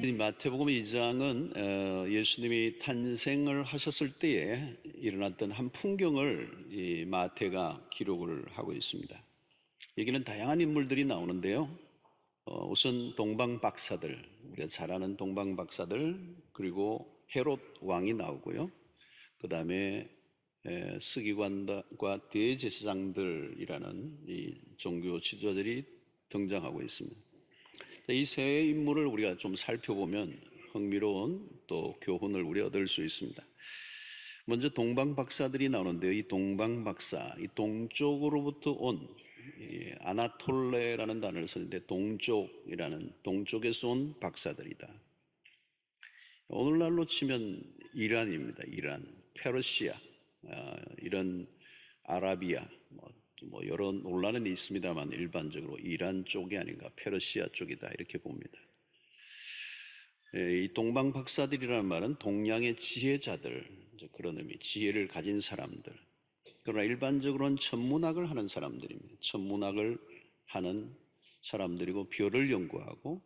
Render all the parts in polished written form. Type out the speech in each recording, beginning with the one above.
이 마태복음 2장은 예수님이 탄생을 하셨을 때에 일어났던 한 풍경을 이 마태가 기록을 하고 있습니다. 여기는 다양한 인물들이 나오는데요. 우선 동방 박사들, 우리가 잘 아는 동방 박사들, 그리고 헤롯 왕이 나오고요. 그 다음에 서기관과 대제사장들이라는 이 종교 지도자들이 등장하고 있습니다. 이 세 인물을 우리가 좀 살펴보면 흥미로운 또 교훈을 우리 얻을 수 있습니다. 먼저 동방 박사들이 나오는데요. 이 동방 박사, 이 동쪽으로부터 온 아나톨레라는 단어를 쓰는데 동쪽이라는 동쪽에서 온 박사들이다. 오늘날로 치면 이란입니다. 이란, 페르시아, 이런 아라비아, 여러 논란은 있습니다만 일반적으로 이란 쪽이 아닌가, 페르시아 쪽이다 이렇게 봅니다. 이 동방 박사들이라는 말은 동양의 지혜자들, 그런 의미, 지혜를 가진 사람들. 그러나 일반적으로는 천문학을 하는 사람들입니다. 천문학을 하는 사람들이고 별을 연구하고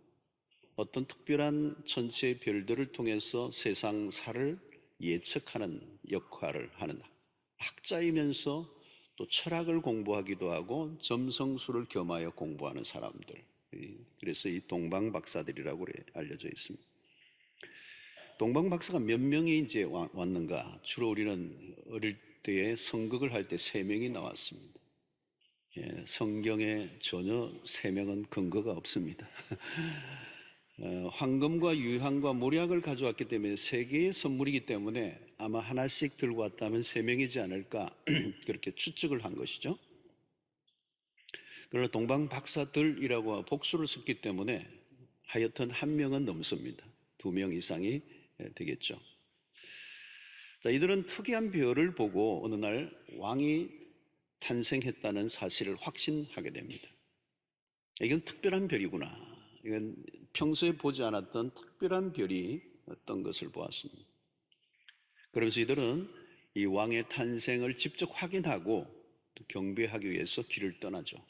어떤 특별한 천체의 별들을 통해서 세상사를 예측하는 역할을 하는 학자이면서 또 철학을 공부하기도 하고 점성술을 겸하여 공부하는 사람들. 그래서 이 동방 박사들이라고 알려져 있습니다. 동방 박사가 몇 명이 이제 왔는가? 주로 우리는 어릴 때에 성극을 할 때 3명이 나왔습니다. 성경에 전혀 3명은 근거가 없습니다. 황금과 유황과 몰약을 가져왔기 때문에 세계의 선물이기 때문에 아마 하나씩 들고 왔다면 3명이지 않을까 그렇게 추측을 한 것이죠. 그러나 동방 박사들이라고 복수를 썼기 때문에 하여튼 1명은 넘습니다. 2명 이상이 되겠죠. 자, 이들은 특이한 별을 보고 어느 날 왕이 탄생했다는 사실을 확신하게 됩니다. 이건 특별한 별이구나. 이건 평소에 보지 않았던 특별한 별이 어떤 것을 보았습니다. 그러면서 이들은 이 왕의 탄생을 직접 확인하고 경배하기 위해서 길을 떠나죠.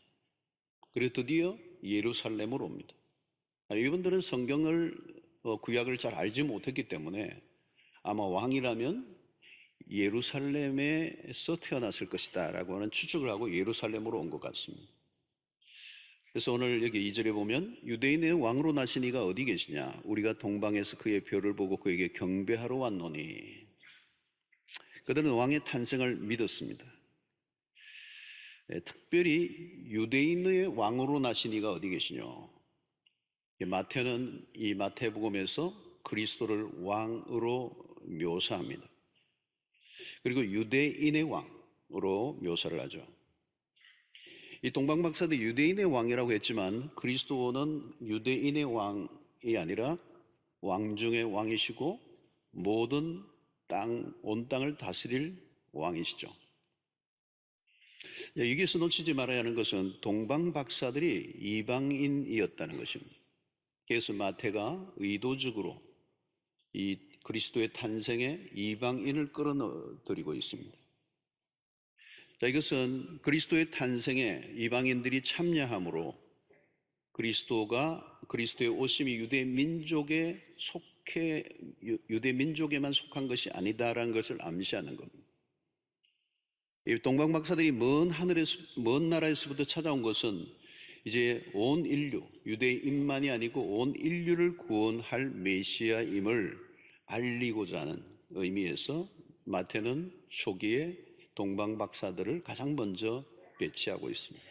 그리고 드디어 예루살렘으로 옵니다. 이분들은 성경을 구약을 잘 알지 못했기 때문에 아마 왕이라면 예루살렘에서 태어났을 것이다 라고 하는 추측을 하고 예루살렘으로 온 것 같습니다. 그래서 오늘 여기 2절에 보면 유대인의 왕으로 나신 이가 어디 계시냐? 우리가 동방에서 그의 별을 보고 그에게 경배하러 왔노니. 그들은 왕의 탄생을 믿었습니다. 특별히 유대인의 왕으로 나신 이가 어디 계시냐? 마태는 이 마태복음에서 그리스도를 왕으로 묘사합니다. 그리고 유대인의 왕으로 묘사를 하죠. 이 동방 박사도 유대인의 왕이라고 했지만 그리스도는 유대인의 왕이 아니라 왕 중의 왕이시고 모든 온 땅을 다스릴 왕이시죠. 여기서 놓치지 말아야 하는 것은 동방 박사들이 이방인이었다는 것입니다. 그래서 마태가 의도적으로 이 그리스도의 탄생에 이방인을 끌어들이고 있습니다. 자, 이것은 그리스도의 탄생에 이방인들이 참여함으로 그리스도의 오심이 유대 민족에만 속한 것이 아니다라는 것을 암시하는 겁니다. 이 동방 박사들이 먼 나라에서부터 찾아온 것은 이제 온 인류, 유대인만이 아니고 온 인류를 구원할 메시아임을 알리고자 하는 의미에서 마태는 초기에 동방 박사들을 가장 먼저 배치하고 있습니다.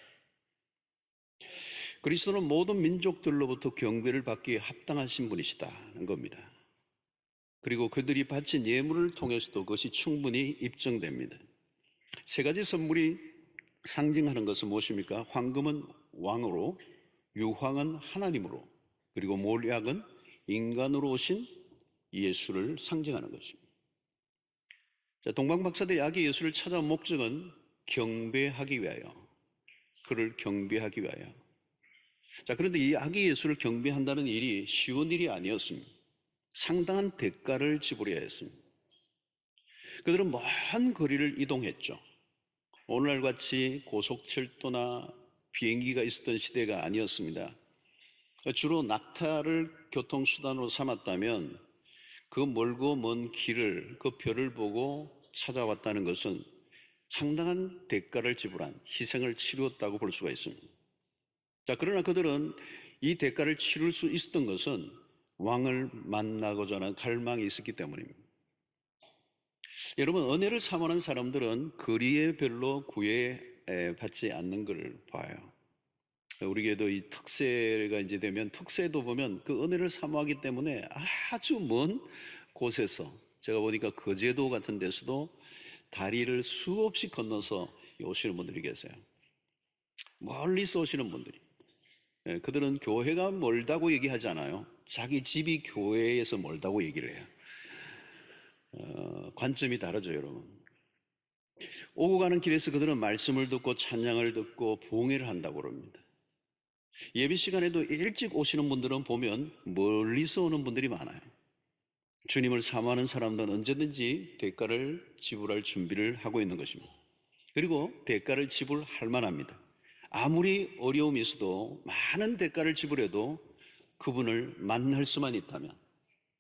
그리스도는 모든 민족들로부터 경배를 받기에 합당하신 분이시다는 겁니다. 그리고 그들이 바친 예물을 통해서도 그것이 충분히 입증됩니다. 3가지 선물이 상징하는 것은 무엇입니까? 황금은 왕으로, 유황은 하나님으로, 그리고 몰약은 인간으로 오신 예수를 상징하는 것입니다. 자, 동방 박사들이 아기 예수를 찾아온 목적은 경배하기 위하여, 그를 경배하기 위하여. 자, 그런데 이 아기 예수를 경배한다는 일이 쉬운 일이 아니었습니다. 상당한 대가를 지불해야 했습니다. 그들은 먼 거리를 이동했죠. 오늘날 같이 고속철도나 비행기가 있었던 시대가 아니었습니다. 주로 낙타를 교통수단으로 삼았다면 그 멀고 먼 길을, 그 별을 보고 찾아왔다는 것은 상당한 대가를 지불한 희생을 치루었다고 볼 수가 있습니다. 자, 그러나 그들은 이 대가를 치룰 수 있었던 것은 왕을 만나고자 하는 갈망이 있었기 때문입니다. 여러분, 은혜를 사모하는 사람들은 거리에 별로 구애받지 않는 걸 봐요. 우리에게도 이 특세가 이제 되면 특세도 보면 그 은혜를 사모하기 때문에 아주 먼 곳에서, 제가 보니까 거제도 같은 데서도 다리를 수없이 건너서 오시는 분들이 계세요. 멀리서 오시는 분들이. 그들은 교회가 멀다고 얘기하지 않아요. 자기 집이 교회에서 멀다고 얘기를 해요. 관점이 다르죠, 여러분. 오고 가는 길에서 그들은 말씀을 듣고 찬양을 듣고 봉회를 한다고 그럽니다. 예배 시간에도 일찍 오시는 분들은 보면 멀리서 오는 분들이 많아요. 주님을 사모하는 사람들은 언제든지 대가를 지불할 준비를 하고 있는 것입니다. 그리고 대가를 지불할 만합니다. 아무리 어려움이 있어도 많은 대가를 지불해도 그분을 만날 수만 있다면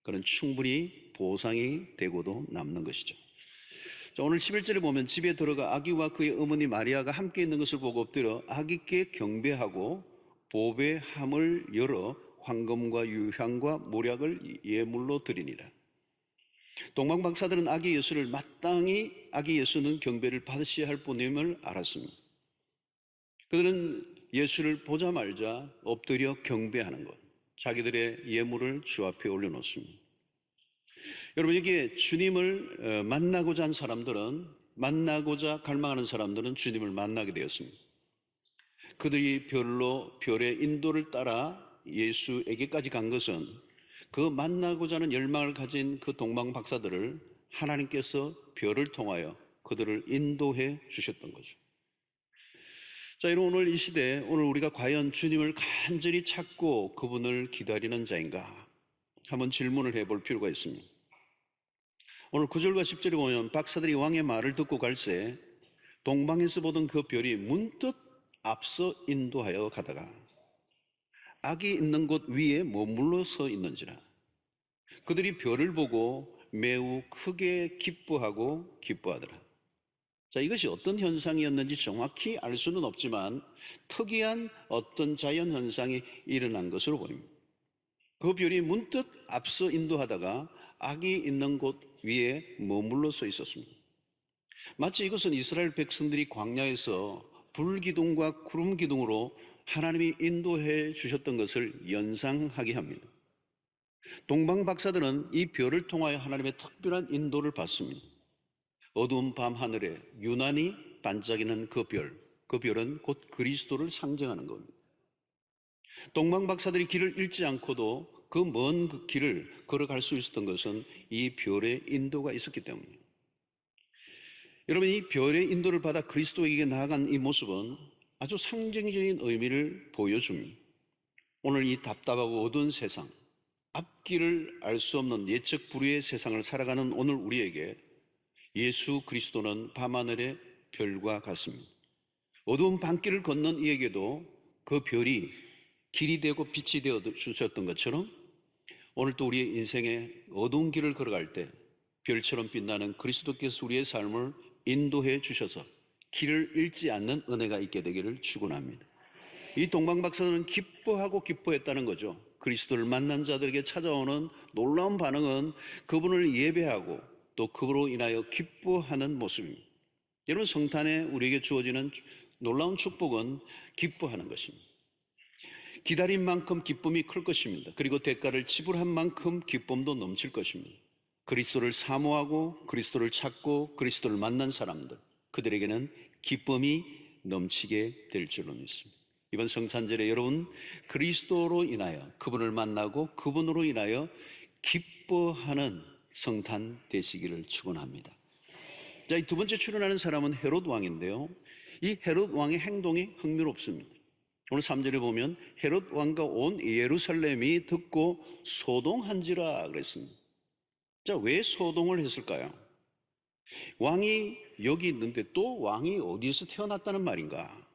그는 충분히 보상이 되고도 남는 것이죠. 자, 오늘 11절에 보면 집에 들어가 아기와 그의 어머니 마리아가 함께 있는 것을 보고 엎드려 아기께 경배하고 보배함을 열어 황금과 유향과 모략을 예물로 드리니라. 동방 박사들은 아기 예수를 마땅히 아기 예수는 경배를 받으셔야 할 분임을 알았습니다. 그들은 예수를 보자마자 엎드려 경배하는 것, 자기들의 예물을 주 앞에 올려놓습니다. 여러분, 여기에 주님을 만나고자 한 사람들은, 만나고자 갈망하는 사람들은 주님을 만나게 되었습니다. 그들이 별의 인도를 따라 예수에게까지 간 것은 그 만나고자 하는 열망을 가진 그 동방 박사들을 하나님께서 별을 통하여 그들을 인도해 주셨던 거죠. 자, 여러분, 오늘 이 시대에 오늘 우리가 과연 주님을 간절히 찾고 그분을 기다리는 자인가 한번 질문을 해볼 필요가 있습니다. 오늘 9절과 10절에 보면 박사들이 왕의 말을 듣고 갈새 동방에서 보던 그 별이 문득 앞서 인도하여 가다가 악이 있는 곳 위에 머물러 서 있는지라. 그들이 별을 보고 매우 크게 기뻐하더라. 자, 이것이 어떤 현상이었는지 정확히 알 수는 없지만 특이한 어떤 자연 현상이 일어난 것으로 보입니다. 그 별이 문득 앞서 인도하다가 악이 있는 곳 위에 머물러 서 있었습니다. 마치 이것은 이스라엘 백성들이 광야에서 불기둥과 구름기둥으로 하나님이 인도해 주셨던 것을 연상하게 합니다. 동방 박사들은 이 별을 통하여 하나님의 특별한 인도를 받습니다. 어두운 밤 하늘에 유난히 반짝이는 그 별은 곧 그리스도를 상징하는 겁니다. 동방 박사들이 길을 잃지 않고도 그 먼 길을 걸어갈 수 있었던 것은 이 별의 인도가 있었기 때문입니다. 여러분, 이 별의 인도를 받아 그리스도에게 나아간 이 모습은 아주 상징적인 의미를 보여줍니다. 오늘 이 답답하고 어두운 세상, 앞길을 알 수 없는 예측 불허의 세상을 살아가는 오늘 우리에게 예수 그리스도는 밤하늘의 별과 같습니다. 어두운 밤길을 걷는 이에게도 그 별이 길이 되고 빛이 되어 주셨던 것처럼 오늘 또 우리의 인생의 어두운 길을 걸어갈 때 별처럼 빛나는 그리스도께서 우리의 삶을 인도해 주셔서 길을 잃지 않는 은혜가 있게 되기를 축원합니다. 이 동방박사들은 기뻐했다는 거죠. 그리스도를 만난 자들에게 찾아오는 놀라운 반응은 그분을 예배하고 또 그분으로 인하여 기뻐하는 모습입니다. 여러분, 성탄에 우리에게 주어지는 놀라운 축복은 기뻐하는 것입니다. 기다린 만큼 기쁨이 클 것입니다. 그리고 대가를 지불한 만큼 기쁨도 넘칠 것입니다. 그리스도를 사모하고 그리스도를 찾고 그리스도를 만난 사람들, 그들에게는 기쁨이 넘치게 될 줄로 믿습니다. 이번 성탄절에 여러분 그리스도로 인하여 그분을 만나고 그분으로 인하여 기뻐하는 성탄 되시기를 축원합니다. 자, 이 두 번째 출연하는 사람은 헤롯 왕인데요, 이 헤롯 왕의 행동이 흥미롭습니다. 오늘 3절에 보면 헤롯 왕과 온 예루살렘이 듣고 소동한지라 그랬습니다. 자, 왜 소동을 했을까요? 왕이 여기 있는데 또 왕이 어디서 태어났다는 말인가?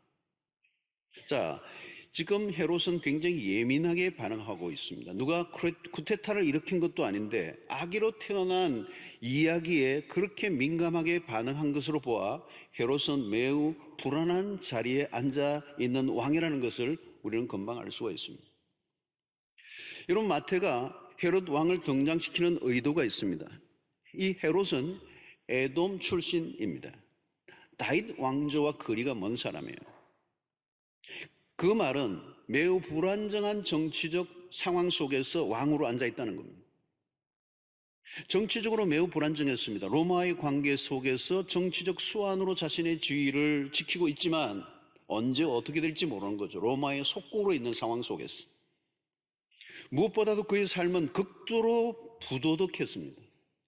자, 지금 헤롯은 굉장히 예민하게 반응하고 있습니다. 누가 쿠데타를 일으킨 것도 아닌데 아기로 태어난 이야기에 그렇게 민감하게 반응한 것으로 보아 헤롯은 매우 불안한 자리에 앉아 있는 왕이라는 것을 우리는 금방 알 수가 있습니다. 여러분, 마태가 헤롯 왕을 등장시키는 의도가 있습니다. 이 헤롯은 에돔 출신입니다. 다윗 왕조와 거리가 먼 사람이에요. 그 말은 매우 불안정한 정치적 상황 속에서 왕으로 앉아 있다는 겁니다. 정치적으로 매우 불안정했습니다. 로마의 관계 속에서 정치적 수완으로 자신의 지위를 지키고 있지만 언제 어떻게 될지 모르는 거죠. 로마의 속국으로 있는 상황 속에서. 무엇보다도 그의 삶은 극도로 부도덕했습니다.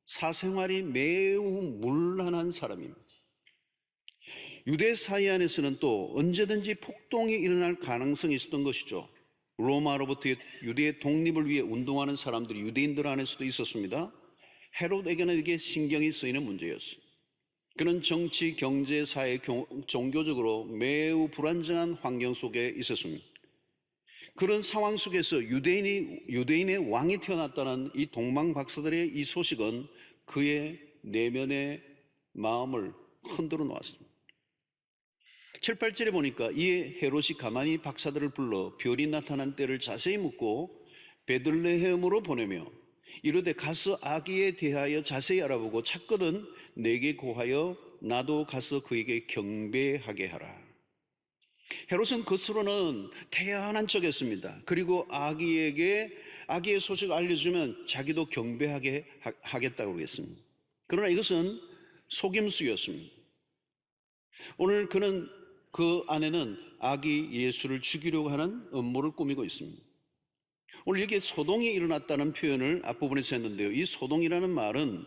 사생활이 매우 문란한 사람입니다. 유대 사회 안에서는 또 언제든지 폭동이 일어날 가능성이 있었던 것이죠. 로마로부터 유대의 독립을 위해 운동하는 사람들이 유대인들 안에서도 있었습니다. 헤롯에게는 이게 신경이 쓰이는 문제였어요. 그는 정치, 경제, 사회, 종교적으로 매우 불안정한 환경 속에 있었습니다. 그런 상황 속에서 유대인의 왕이 태어났다는 이 동방박사들의 이 소식은 그의 내면의 마음을 흔들어 놓았습니다. 7, 8절에 보니까 이에 헤롯이 가만히 박사들을 불러 별이 나타난 때를 자세히 묻고 베들레헴으로 보내며 이르되 가서 아기에 대하여 자세히 알아보고 찾거든 내게 고하여 나도 가서 그에게 경배하게 하라. 헤롯은 겉으로는 태연한 척했습니다. 그리고 아기의 소식을 알려주면 자기도 경배하게 하겠다고 했습니다. 그러나 이것은 속임수였습니다. 오늘 그는 그 안에는 아기 예수를 죽이려고 하는 음모를 꾸미고 있습니다. 오늘 여기에 소동이 일어났다는 표현을 앞부분에서 했는데요. 이 소동이라는 말은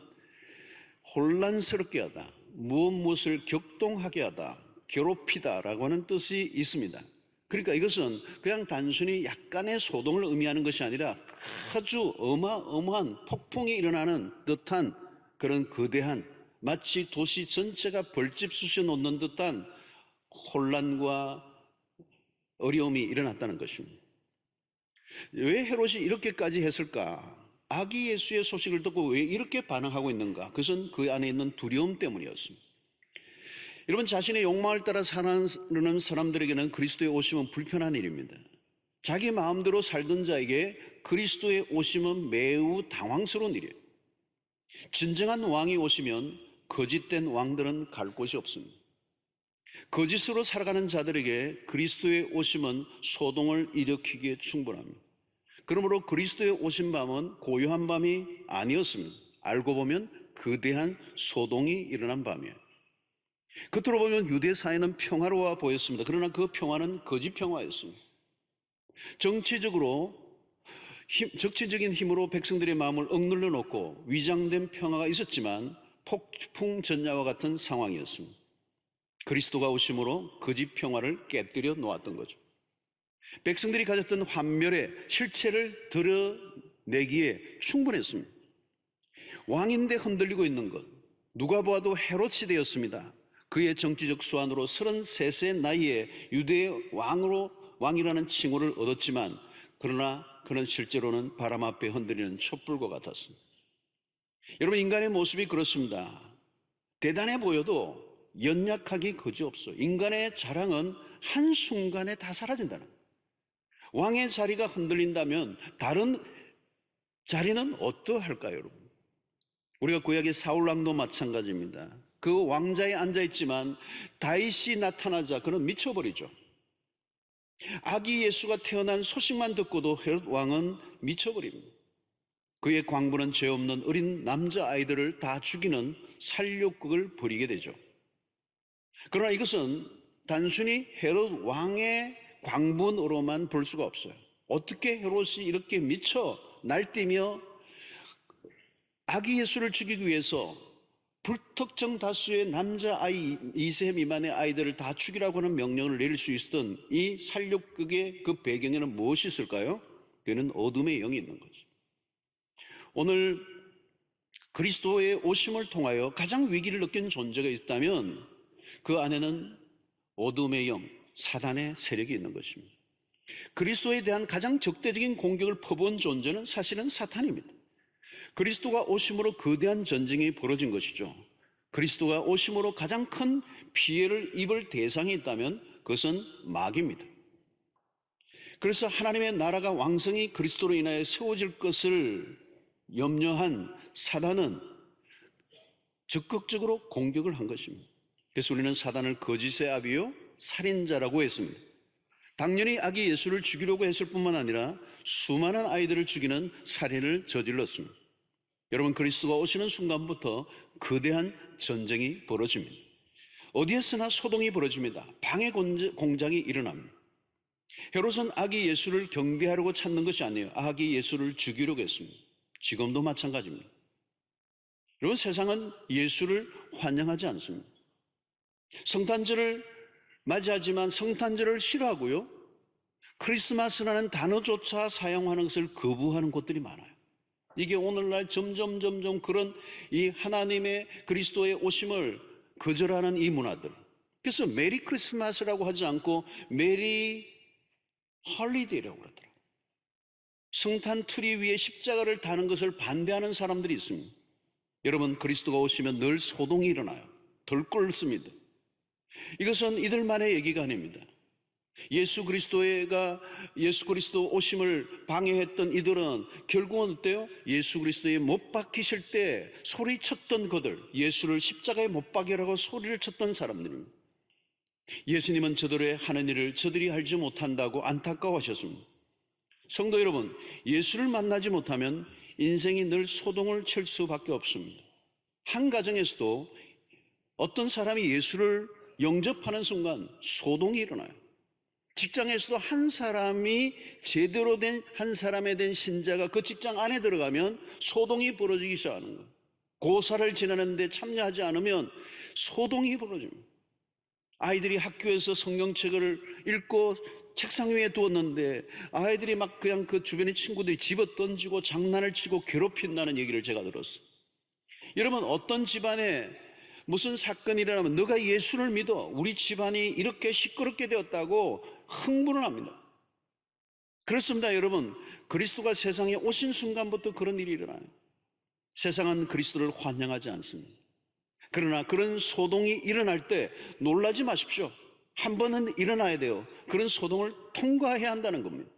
혼란스럽게 하다, 무엇을 격동하게 하다, 괴롭히다라고 하는 뜻이 있습니다. 그러니까 이것은 그냥 단순히 약간의 소동을 의미하는 것이 아니라 아주 어마어마한 폭풍이 일어나는 듯한 그런 거대한, 마치 도시 전체가 벌집 쑤셔 놓는 듯한 혼란과 어려움이 일어났다는 것입니다. 왜 헤롯이 이렇게까지 했을까? 아기 예수의 소식을 듣고 왜 이렇게 반응하고 있는가? 그것은 그 안에 있는 두려움 때문이었습니다. 여러분, 자신의 욕망을 따라 사는 사람들에게는 그리스도의 오심은 불편한 일입니다. 자기 마음대로 살던 자에게 그리스도의 오심은 매우 당황스러운 일이에요. 진정한 왕이 오시면 거짓된 왕들은 갈 곳이 없습니다. 거짓으로 살아가는 자들에게 그리스도의 오심은 소동을 일으키기에 충분합니다. 그러므로 그리스도의 오신 밤은 고요한 밤이 아니었습니다. 알고 보면 거대한 소동이 일어난 밤이에요. 겉으로 보면 유대 사회는 평화로워 보였습니다. 그러나 그 평화는 거짓 평화였습니다. 정치적인 힘으로 백성들의 마음을 억눌러 놓고 위장된 평화가 있었지만 폭풍전야와 같은 상황이었습니다. 그리스도가 오심으로 거짓 평화를 깨뜨려 놓았던 거죠. 백성들이 가졌던 환멸의 실체를 드러내기에 충분했습니다. 왕인데 흔들리고 있는 것, 누가 보아도 헤롯 시대였습니다. 그의 정치적 수완으로 33세 나이에 유대의 왕이라는 칭호를 얻었지만 그러나 그는 실제로는 바람 앞에 흔들리는 촛불과 같았습니다. 여러분, 인간의 모습이 그렇습니다. 대단해 보여도 연약하기 그지없어. 인간의 자랑은 한순간에 다 사라진다는 거예요. 왕의 자리가 흔들린다면 다른 자리는 어떠할까요, 여러분? 우리가 구약의 사울왕도 마찬가지입니다. 그 왕자에 앉아있지만 다윗이 나타나자 그는 미쳐버리죠. 아기 예수가 태어난 소식만 듣고도 헤롯 왕은 미쳐버립니다. 그의 광부는 죄 없는 어린 남자아이들을 다 죽이는 살육극을 벌이게 되죠. 그러나 이것은 단순히 헤롯 왕의 광분으로만 볼 수가 없어요. 어떻게 헤롯이 이렇게 미쳐 날뛰며 아기 예수를 죽이기 위해서 불특정 다수의 남자아이 2세 미만의 아이들을 다 죽이라고 하는 명령을 내릴 수 있었던 이 살육극의 그 배경에는 무엇이 있을까요? 그는 어둠의 영이 있는 거죠. 오늘 그리스도의 오심을 통하여 가장 위기를 느낀 존재가 있다면 그 안에는 어둠의 영, 사단의 세력이 있는 것입니다. 그리스도에 대한 가장 적대적인 공격을 퍼부은 존재는 사실은 사탄입니다. 그리스도가 오심으로 거대한 전쟁이 벌어진 것이죠. 그리스도가 오심으로 가장 큰 피해를 입을 대상이 있다면 그것은 마귀입니다. 그래서 하나님의 나라가 왕성히 그리스도로 인하여 세워질 것을 염려한 사단은 적극적으로 공격을 한 것입니다. 그래서 우리는 사단을 거짓의 아비요 살인자라고 했습니다. 당연히 아기 예수를 죽이려고 했을 뿐만 아니라 수많은 아이들을 죽이는 살인을 저질렀습니다. 여러분, 그리스도가 오시는 순간부터 거대한 전쟁이 벌어집니다. 어디에서나 소동이 벌어집니다. 방해 공작이 일어납니다. 헤롯은 아기 예수를 경배하려고 찾는 것이 아니에요. 아기 예수를 죽이려고 했습니다. 지금도 마찬가지입니다. 여러분, 세상은 예수를 환영하지 않습니다. 성탄절을 맞이하지만 성탄절을 싫어하고요, 크리스마스라는 단어조차 사용하는 것을 거부하는 곳들이 많아요. 이게 오늘날 점점 그런 이 하나님의 그리스도의 오심을 거절하는 이 문화들. 그래서 메리 크리스마스라고 하지 않고 메리 헐리데이라고 그러더라고요. 성탄 트리 위에 십자가를 다는 것을 반대하는 사람들이 있습니다. 여러분, 그리스도가 오시면 늘 소동이 일어나요. 덜끓습니다. 이것은 이들만의 얘기가 아닙니다. 예수 그리스도 오심을 방해했던 이들은 결국은 어때요? 예수 그리스도에 못 박히실 때 소리쳤던 그들, 예수를 십자가에 못 박이라고 소리를 쳤던 사람들입니다. 예수님은 저들의 하는 일을 저들이 알지 못한다고 안타까워하셨습니다. 성도 여러분, 예수를 만나지 못하면 인생이 늘 소동을 칠 수밖에 없습니다. 한 가정에서도 어떤 사람이 예수를 영접하는 순간 소동이 일어나요. 직장에서도 한 사람이 제대로 된 한 사람에 대한 신자가 그 직장 안에 들어가면 소동이 벌어지기 시작하는 거예요. 고사를 지내는데 참여하지 않으면 소동이 벌어집니다. 아이들이 학교에서 성경책을 읽고 책상 위에 두었는데 아이들이 막 그냥 그 주변의 친구들이 집어 던지고 장난을 치고 괴롭힌다는 얘기를 제가 들었어요. 여러분, 어떤 집안에 무슨 사건이 일어나면 너가 예수를 믿어, 우리 집안이 이렇게 시끄럽게 되었다고 흥분을 합니다. 그렇습니다. 여러분, 그리스도가 세상에 오신 순간부터 그런 일이 일어나요. 세상은 그리스도를 환영하지 않습니다. 그러나 그런 소동이 일어날 때 놀라지 마십시오. 한 번은 일어나야 돼요. 그런 소동을 통과해야 한다는 겁니다.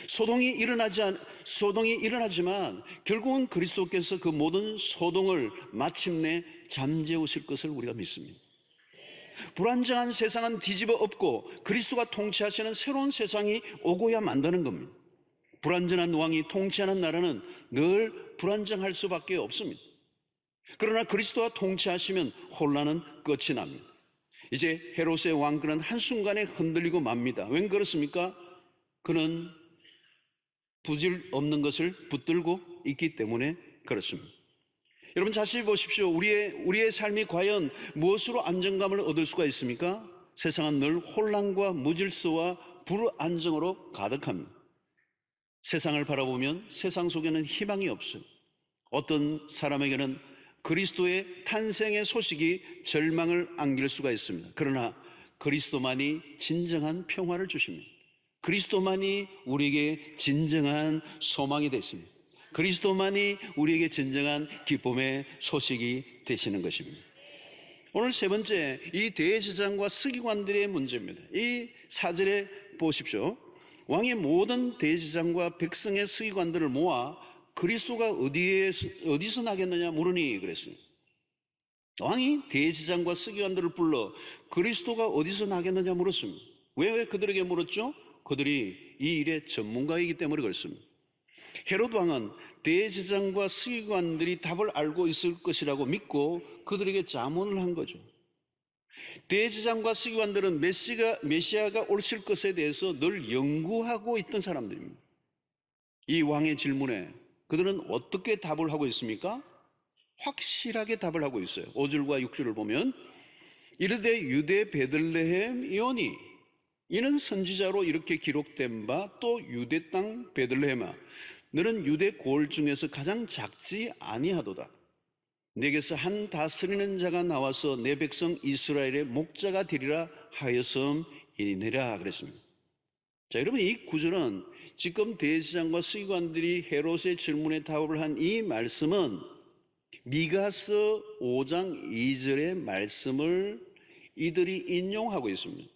소동이 일어나지만 결국은 그리스도께서 그 모든 소동을 마침내 잠재우실 것을 우리가 믿습니다. 불안정한 세상은 뒤집어 엎고 그리스도가 통치하시는 새로운 세상이 오고야 만다는 겁니다. 불안전한 왕이 통치하는 나라는 늘 불안정할 수밖에 없습니다. 그러나 그리스도가 통치하시면 혼란은 끝이 납니다. 이제 헤롯의 왕권은 한순간에 흔들리고 맙니다. 왜 그렇습니까? 그는 부질 없는 것을 붙들고 있기 때문에 그렇습니다. 여러분, 자세히 보십시오. 우리의 삶이 과연 무엇으로 안정감을 얻을 수가 있습니까? 세상은 늘 혼란과 무질서와 불안정으로 가득합니다. 세상을 바라보면 세상 속에는 희망이 없어요. 어떤 사람에게는 그리스도의 탄생의 소식이 절망을 안길 수가 있습니다. 그러나 그리스도만이 진정한 평화를 주십니다. 그리스도만이 우리에게 진정한 소망이 되십니다. 그리스도만이 우리에게 진정한 기쁨의 소식이 되시는 것입니다. 오늘 세 번째, 이 대제사장과 서기관들의 문제입니다. 이 4절에 보십시오. 왕의 모든 대제사장과 백성의 서기관들을 모아 그리스도가 어디서 나겠느냐 물으니 그랬습니다. 왕이 대제사장과 서기관들을 불러 그리스도가 어디서 나겠느냐 물었습니다. 왜 그들에게 물었죠? 그들이 이 일의 전문가이기 때문에 그렇습니다. 헤롯 왕은 대제사장과 서기관들이 답을 알고 있을 것이라고 믿고 그들에게 자문을 한 거죠. 대제사장과 서기관들은 메시아가 오실 것에 대해서 늘 연구하고 있던 사람들입니다. 이 왕의 질문에 그들은 어떻게 답을 하고 있습니까? 확실하게 답을 하고 있어요. 5절과 6절을 보면 이르되 유대 베들레헴이오니 이는 선지자로 이렇게 기록된 바 또 유대 땅 베들레헴아 너는 유대 고을 중에서 가장 작지 아니하도다. 내게서 한 다스리는 자가 나와서 내 백성 이스라엘의 목자가 되리라 하였음이니라 그랬습니다. 자, 여러분, 이 구절은 지금 대제사장과 서기관들이 헤롯의 질문에 답을 한 이 말씀은 미가서 5장 2절의 말씀을 이들이 인용하고 있습니다.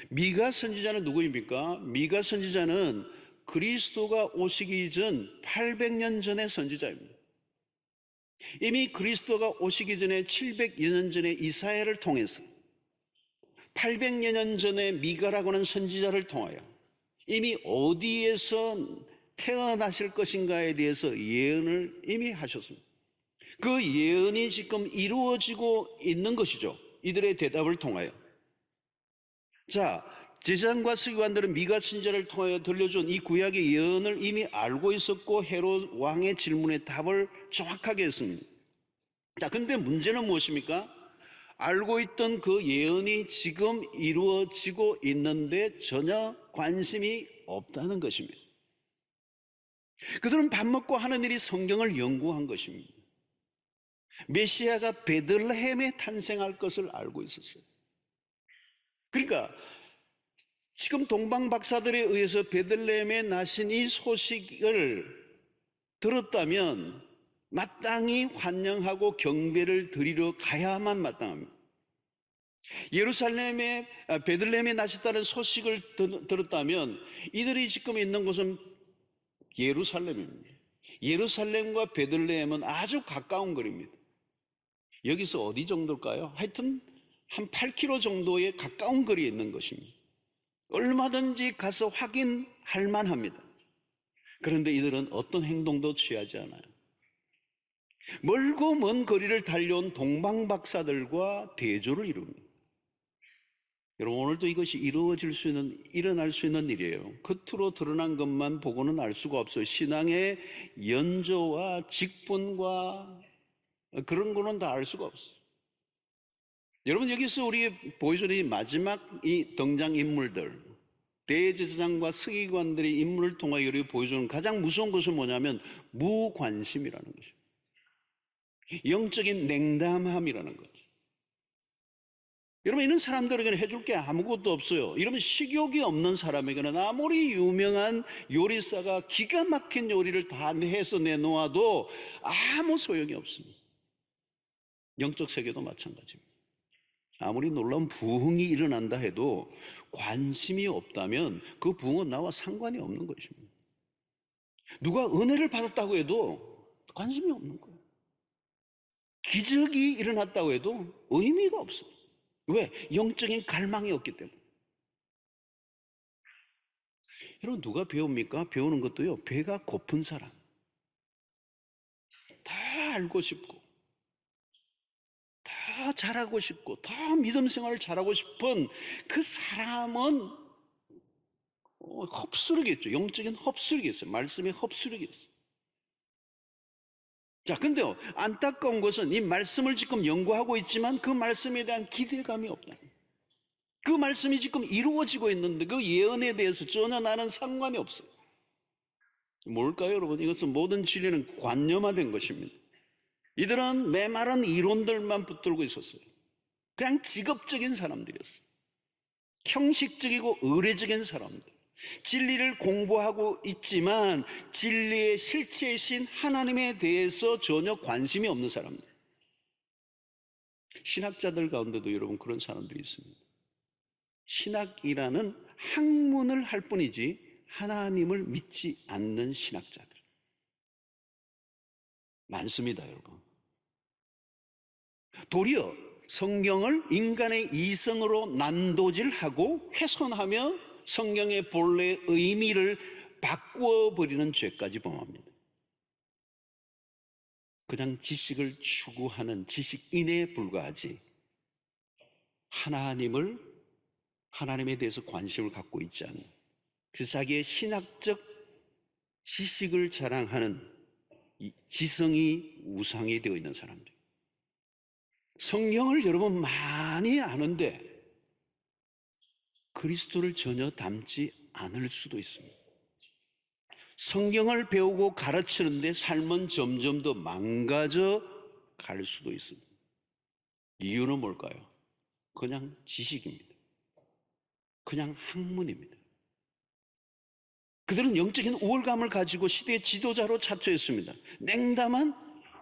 미가 선지자는 누구입니까? 미가 선지자는 그리스도가 오시기 전 800년 전의 선지자입니다. 이미 그리스도가 오시기 전에 700여 년 전에 이사야를 통해서 800여 년 전에 미가라고 하는 선지자를 통하여 이미 어디에서 태어나실 것인가에 대해서 예언을 이미 하셨습니다. 그 예언이 지금 이루어지고 있는 것이죠. 이들의 대답을 통하여. 자, 제사장과 서기관들은 미가 선지자를 통하여 들려준 이 구약의 예언을 이미 알고 있었고 헤롯 왕의 질문에 답을 정확하게 했습니다. 자, 근데 문제는 무엇입니까? 알고 있던 그 예언이 지금 이루어지고 있는데 전혀 관심이 없다는 것입니다. 그들은 밥 먹고 하는 일이 성경을 연구한 것입니다. 메시아가 베들레헴에 탄생할 것을 알고 있었어요. 그러니까 지금 동방 박사들에 의해서 베들레헴에 나신 이 소식을 들었다면 마땅히 환영하고 경배를 드리러 가야만 마땅합니다. 예루살렘에 베들레헴에 나셨다는 소식을 들었다면 이들이 지금 있는 곳은 예루살렘입니다. 예루살렘과 베들레헴은 아주 가까운 거리입니다. 여기서 어디 정도일까요? 하여튼 한 8km 정도의 가까운 거리에 있는 것입니다. 얼마든지 가서 확인할 만합니다. 그런데 이들은 어떤 행동도 취하지 않아요. 멀고 먼 거리를 달려온 동방 박사들과 대조를 이룹니다. 여러분, 오늘도 이것이 일어날 수 있는 일이에요. 겉으로 드러난 것만 보고는 알 수가 없어요. 신앙의 연조와 직분과 그런 거는 다 알 수가 없어요. 여러분, 여기서 우리 보여주는 이 마지막 이 등장인물들, 대제사장과 서기관들의 인물을 통하여 우리 보여주는 가장 무서운 것은 뭐냐면 무관심이라는 것입니다. 영적인 냉담함이라는 거죠. 여러분, 이런 사람들에게는 해줄 게 아무것도 없어요. 이러면 식욕이 없는 사람에게는 아무리 유명한 요리사가 기가 막힌 요리를 다 해서 내놓아도 아무 소용이 없습니다. 영적 세계도 마찬가지입니다. 아무리 놀라운 부흥이 일어난다 해도 관심이 없다면 그 부흥은 나와 상관이 없는 것입니다. 누가 은혜를 받았다고 해도 관심이 없는 거예요. 기적이 일어났다고 해도 의미가 없어요. 왜? 영적인 갈망이 없기 때문에. 여러분, 누가 배웁니까? 배우는 것도요, 배가 고픈 사람, 다 알고 싶고 더 잘하고 싶고 더 믿음 생활을 잘하고 싶은 그 사람은 흡수력이겠죠. 영적인 흡수력이겠어요. 말씀의 흡수력이겠어요. 자, 근데 안타까운 것은 이 말씀을 지금 연구하고 있지만 그 말씀에 대한 기대감이 없다. 그 말씀이 지금 이루어지고 있는데 그 예언에 대해서 전혀 나는 상관이 없어요. 뭘까요, 여러분? 이것은 모든 진리는 관념화된 것입니다. 이들은 메마른 이론들만 붙들고 있었어요. 그냥 직업적인 사람들이었어요. 형식적이고 의례적인 사람들. 진리를 공부하고 있지만 진리의 실체이신 하나님에 대해서 전혀 관심이 없는 사람들. 신학자들 가운데도 여러분 그런 사람들이 있습니다. 신학이라는 학문을 할 뿐이지 하나님을 믿지 않는 신학자들 많습니다, 여러분. 도리어 성경을 인간의 이성으로 난도질하고 훼손하며 성경의 본래 의미를 바꾸어 버리는 죄까지 범합니다. 그냥 지식을 추구하는 지식인에 불과하지 하나님에 대해서 관심을 갖고 있지 않는, 그래서 자기의 신학적 지식을 자랑하는 지성이 우상이 되어 있는 사람들. 성경을 여러분 많이 아는데 그리스도를 전혀 닮지 않을 수도 있습니다. 성경을 배우고 가르치는데 삶은 점점 더 망가져 갈 수도 있습니다. 이유는 뭘까요? 그냥 지식입니다. 그냥 학문입니다. 그들은 영적인 우월감을 가지고 시대의 지도자로 자처했습니다. 냉담한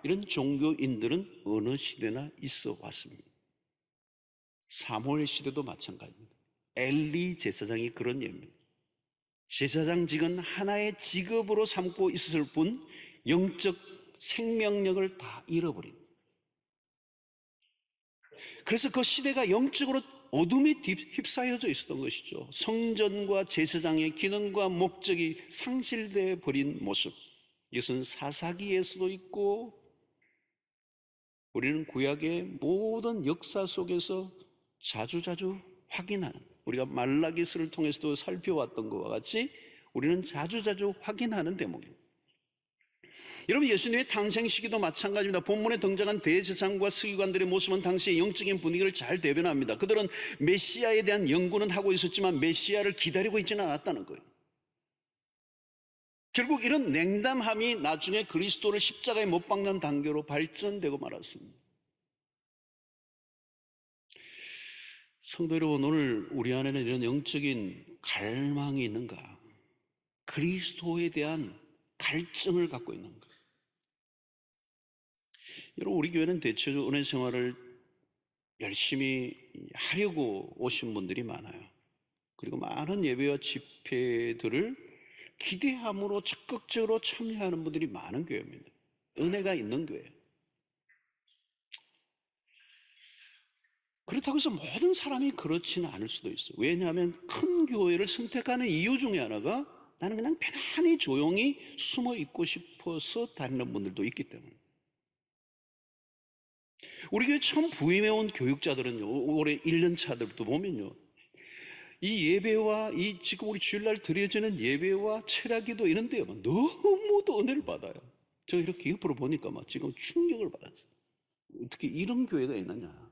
이런 종교인들은 어느 시대나 있어 왔습니다. 사무엘 시대도 마찬가지입니다. 엘리 제사장이 그런 예입니다. 제사장직은 하나의 직업으로 삼고 있었을 뿐 영적 생명력을 다 잃어버린. 그래서 그 시대가 영적으로 어둠이 휩싸여져 있었던 것이죠. 성전과 제사장의 기능과 목적이 상실돼 버린 모습. 이것은 사사기에서도 있고 우리는 구약의 모든 역사 속에서 자주자주 확인하는, 우리가 말라기스를 통해서도 살펴왔던 것과 같이 우리는 자주자주 확인하는 대목입니다. 여러분, 예수님의 탄생 시기도 마찬가지입니다. 본문에 등장한 대제사장과 서기관들의 모습은 당시의 영적인 분위기를 잘 대변합니다. 그들은 메시아에 대한 연구는 하고 있었지만 메시아를 기다리고 있지는 않았다는 거예요. 결국 이런 냉담함이 나중에 그리스도를 십자가에 못 박는 단계로 발전되고 말았습니다. 성도 여러분, 오늘 우리 안에는 이런 영적인 갈망이 있는가? 그리스도에 대한 갈증을 갖고 있는가? 여러분, 우리 교회는 대체로 은혜 생활을 열심히 하려고 오신 분들이 많아요. 그리고 많은 예배와 집회들을 기대함으로 적극적으로 참여하는 분들이 많은 교회입니다. 은혜가 있는 교회. 그렇다고 해서 모든 사람이 그렇지는 않을 수도 있어요. 왜냐하면 큰 교회를 선택하는 이유 중에 하나가 나는 그냥 편안히 조용히 숨어 있고 싶어서 다니는 분들도 있기 때문에. 우리 교회 처음 부임해 온 교육자들은요, 올해 1년 차들부터 보면요, 이 예배와 이 지금 우리 주일날 드려지는 예배와 철야기도 이런데요, 너무도 은혜를 받아요. 제가 이렇게 옆으로 보니까 막 지금 충격을 받았어요. 어떻게 이런 교회가 있느냐.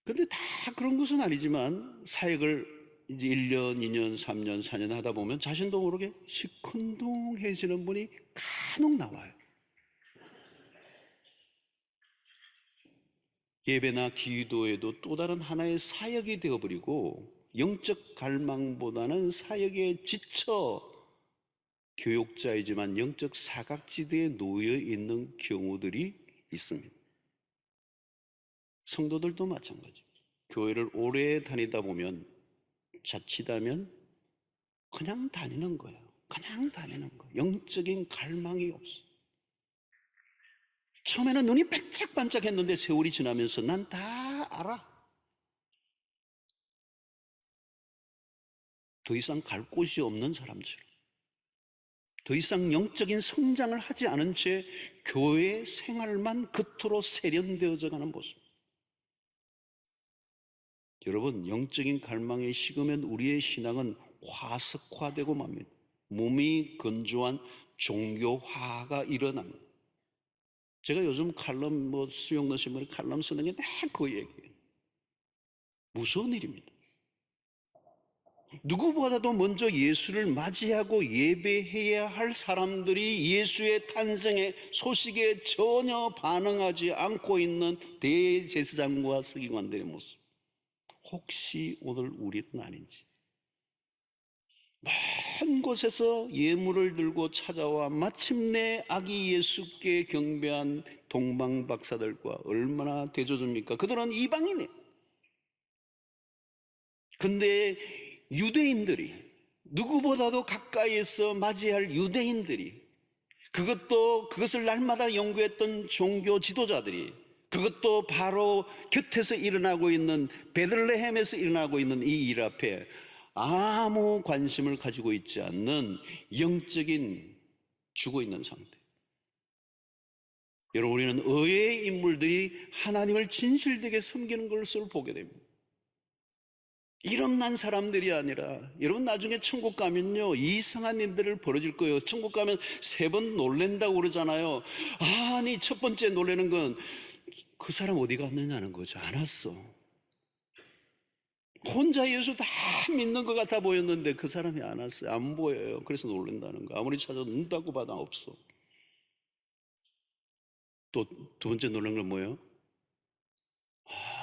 근데 다 그런 것은 아니지만 사역을 이제 1년, 2년, 3년, 4년 하다 보면 자신도 모르게 시큰둥해지는 분이 간혹 나와요. 예배나 기도에도 또 다른 하나의 사역이 되어버리고 영적 갈망보다는 사역에 지쳐 교육자이지만 영적 사각지대에 놓여 있는 경우들이 있습니다. 성도들도 마찬가지입니다. 교회를 오래 다니다 보면 자칫하면 그냥 다니는 거예요. 그냥 다니는 거예요. 영적인 갈망이 없어. 처음에는 눈이 반짝반짝했는데 세월이 지나면서 난 다 알아. 더 이상 갈 곳이 없는 사람처럼, 더 이상 영적인 성장을 하지 않은 채 교회 생활만 겉으로 세련되어져 가는 모습. 여러분, 영적인 갈망이 식으면 우리의 신앙은 화석화되고 맙니다. 몸이 건조한 종교화가 일어납니다. 제가 요즘 칼럼 수영 넣으신 분이 칼럼 쓰는 게 다 그 얘기예요. 무서운 일입니다. 누구보다도 먼저 예수를 맞이하고 예배해야 할 사람들이 예수의 탄생의 소식에 전혀 반응하지 않고 있는 대제사장과 서기관들의 모습. 혹시 오늘 우리는 아닌지. 먼 곳에서 예물을 들고 찾아와 마침내 아기 예수께 경배한 동방 박사들과 얼마나 대조줍니까? 그들은 이방인이에요. 근데 유대인들이, 누구보다도 가까이에서 맞이할 유대인들이, 그것을 날마다 연구했던 종교 지도자들이, 그것도 바로 곁에서 일어나고 있는, 베들레헴에서 일어나고 있는 이 일 앞에 아무 관심을 가지고 있지 않는 영적인 죽어 있는 상태. 여러분, 우리는 의의 인물들이 하나님을 진실되게 섬기는 것을 보게 됩니다. 이름난 사람들이 아니라, 여러분 나중에 천국 가면요 이상한 일들을 벌어질 거예요. 천국 가면 3번 놀랜다고 그러잖아요. 아니, 첫 번째 놀라는 건 그 사람 어디 갔느냐는 거죠. 안 왔어. 혼자 예수 다 믿는 것 같아 보였는데 그 사람이 안 왔어요. 안 보여요. 그래서 놀란다는 거. 아무리 찾아도 눈 닫고 봐도 없어. 또 두 번째 놀란 건 뭐예요?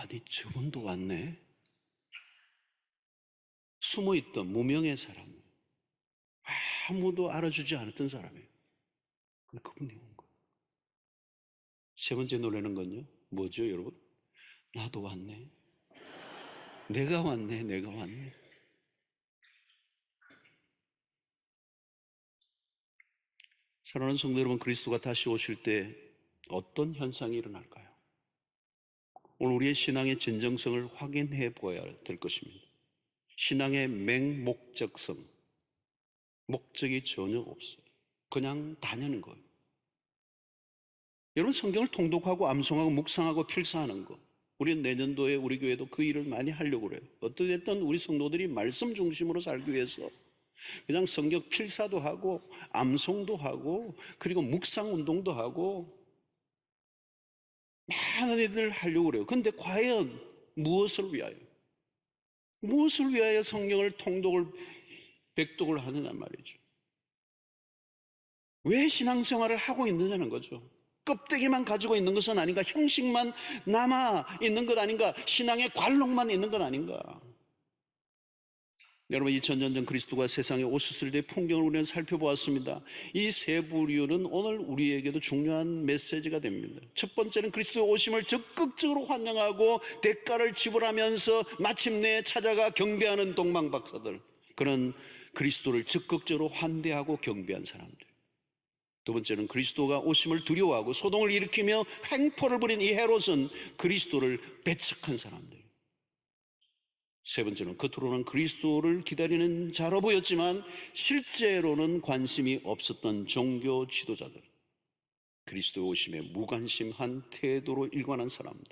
아니, 저분도 왔네. 숨어있던 무명의 사람, 아무도 알아주지 않았던 사람이에요. 근데 그분이 온 거예요. 세 번째 놀라는 건요, 뭐죠, 여러분? 나도 왔네. 내가 왔네, 내가 왔네. 사랑하는 성도 여러분, 그리스도가 다시 오실 때 어떤 현상이 일어날까요? 오늘 우리의 신앙의 진정성을 확인해 보아야 될 것입니다. 신앙의 맹목적성, 목적이 전혀 없어요. 그냥 다니는 거예요. 여러분, 성경을 통독하고 암송하고 묵상하고 필사하는 거, 우리는 내년도에 우리 교회도 그 일을 많이 하려고 그래요. 어떻든 우리 성도들이 말씀 중심으로 살기 위해서 그냥 성경 필사도 하고 암송도 하고 그리고 묵상 운동도 하고 많은 일들을 하려고 그래요. 그런데 과연 무엇을 위하여? 무엇을 위하여 성경을 통독을 백독을 하느냐 말이죠. 왜 신앙생활을 하고 있느냐는 거죠. 껍데기만 가지고 있는 것은 아닌가? 형식만 남아 있는 것 아닌가? 신앙의 관록만 있는 것 아닌가? 여러분, 2000년 전 그리스도가 세상에 오셨을 때 풍경을 우리는 살펴보았습니다. 이 세 부류는 오늘 우리에게도 중요한 메시지가 됩니다. 첫 번째는 그리스도의 오심을 적극적으로 환영하고 대가를 지불하면서 마침내 찾아가 경배하는 동방박사들, 그런 그리스도를 적극적으로 환대하고 경배한 사람들. 두 번째는 그리스도가 오심을 두려워하고 소동을 일으키며 횡포를 부린 이 헤롯은 그리스도를 배척한 사람들. 세 번째는 겉으로는 그리스도를 기다리는 자로 보였지만 실제로는 관심이 없었던 종교 지도자들, 그리스도의 오심에 무관심한 태도로 일관한 사람들.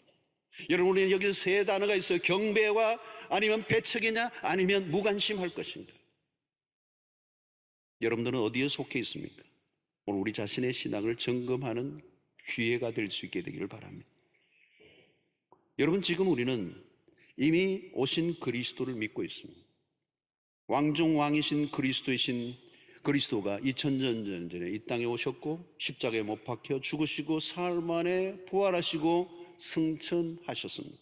여러분, 우리는 여기서 세 단어가 있어요. 경배와 아니면 배척이냐 아니면 무관심할 것인가. 여러분들은 어디에 속해 있습니까? 오늘 우리 자신의 신앙을 점검하는 기회가 될 수 있게 되기를 바랍니다. 여러분, 지금 우리는 이미 오신 그리스도를 믿고 있습니다. 왕중왕이신 그리스도이신 그리스도가 2000년 전에 이 땅에 오셨고 십자가에 못 박혀 죽으시고 사흘 만에 부활하시고 승천하셨습니다.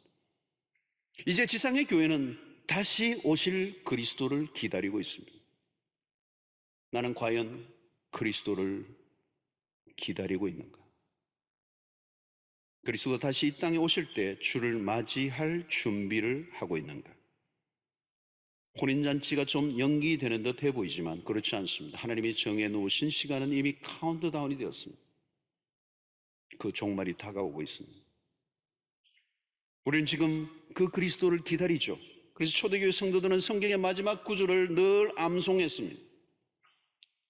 이제 지상의 교회는 다시 오실 그리스도를 기다리고 있습니다. 나는 과연 그리스도를 기다리고 있는가? 그리스도가 다시 이 땅에 오실 때 주를 맞이할 준비를 하고 있는가? 혼인잔치가 좀 연기되는 듯 해 보이지만 그렇지 않습니다. 하나님이 정해놓으신 시간은 이미 카운트다운이 되었습니다. 그 종말이 다가오고 있습니다. 우리는 지금 그 그리스도를 기다리죠. 그래서 초대교회 성도들은 성경의 마지막 구절을 늘 암송했습니다.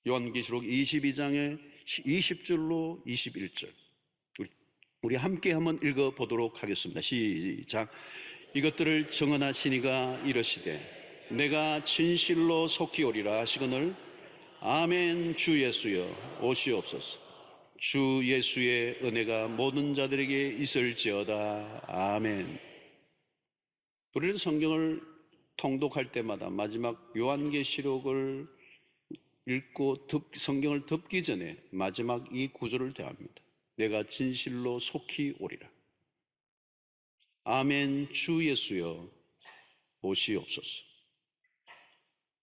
요한계시록 22장의 20절로 21절, 우리 함께 한번 읽어보도록 하겠습니다. 시작. 이것들을 정언하시니가 이르시되 내가 진실로 속히 오리라 하시거늘 아멘. 주 예수여 오시옵소서. 주 예수의 은혜가 모든 자들에게 있을지어다. 아멘. 우리는 성경을 통독할 때마다 마지막 요한계시록을 읽고 성경을 덮기 전에 마지막 이 구절을 대합니다. 내가 진실로 속히 오리라. 아멘. 주 예수여 오시옵소서.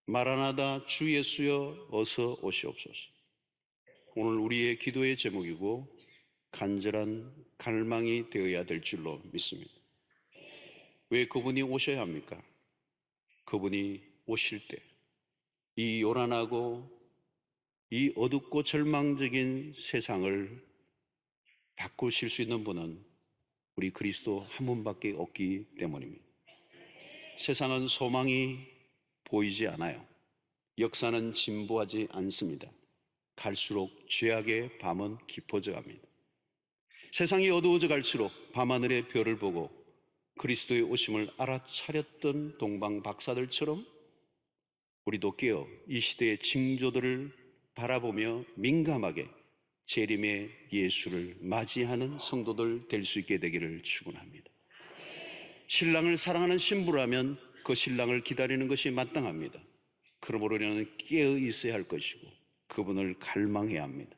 마라나다. 주 예수여 어서 오시옵소서. 오늘 우리의 기도의 제목이고 간절한 갈망이 되어야 될 줄로 믿습니다. 왜 그분이 오셔야 합니까? 그분이 오실 때 이 요란하고 이 어둡고 절망적인 세상을 바꾸실 수 있는 분은 우리 그리스도 한 분밖에 없기 때문입니다. 세상은 소망이 보이지 않아요. 역사는 진보하지 않습니다. 갈수록 죄악의 밤은 깊어져 갑니다. 세상이 어두워져 갈수록 밤하늘의 별을 보고 그리스도의 오심을 알아차렸던 동방 박사들처럼 우리도 깨어 이 시대의 징조들을 바라보며 민감하게 재림의 예수를 맞이하는 성도들 될 수 있게 되기를 축원합니다. 신랑을 사랑하는 신부라면 그 신랑을 기다리는 것이 마땅합니다. 그러므로 우리는 깨어 있어야 할 것이고 그분을 갈망해야 합니다.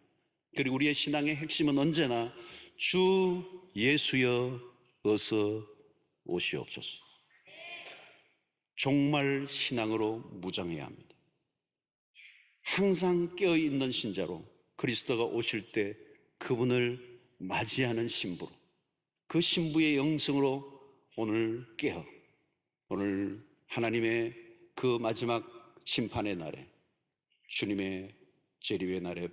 그리고 우리의 신앙의 핵심은 언제나 주 예수여 어서 오시옵소서. 종말 신앙으로 무장해야 합니다. 항상 깨어있는 신자로 그리스도가 오실 때 그분을 맞이하는 신부로, 그 신부의 영성으로 오늘 깨어 오늘 하나님의 그 마지막 심판의 날에 주님의 재림의 날에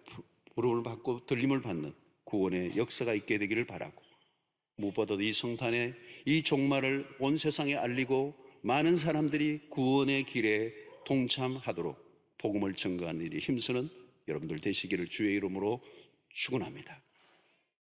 부름을 받고 들림을 받는 구원의 역사가 있게 되기를 바라고, 무엇보다도 이 성탄의 이 종말을 온 세상에 알리고 많은 사람들이 구원의 길에 동참하도록 복음을 증거하는 일이 힘쓰는 여러분들 되시기를 주의 이름으로 축원합니다.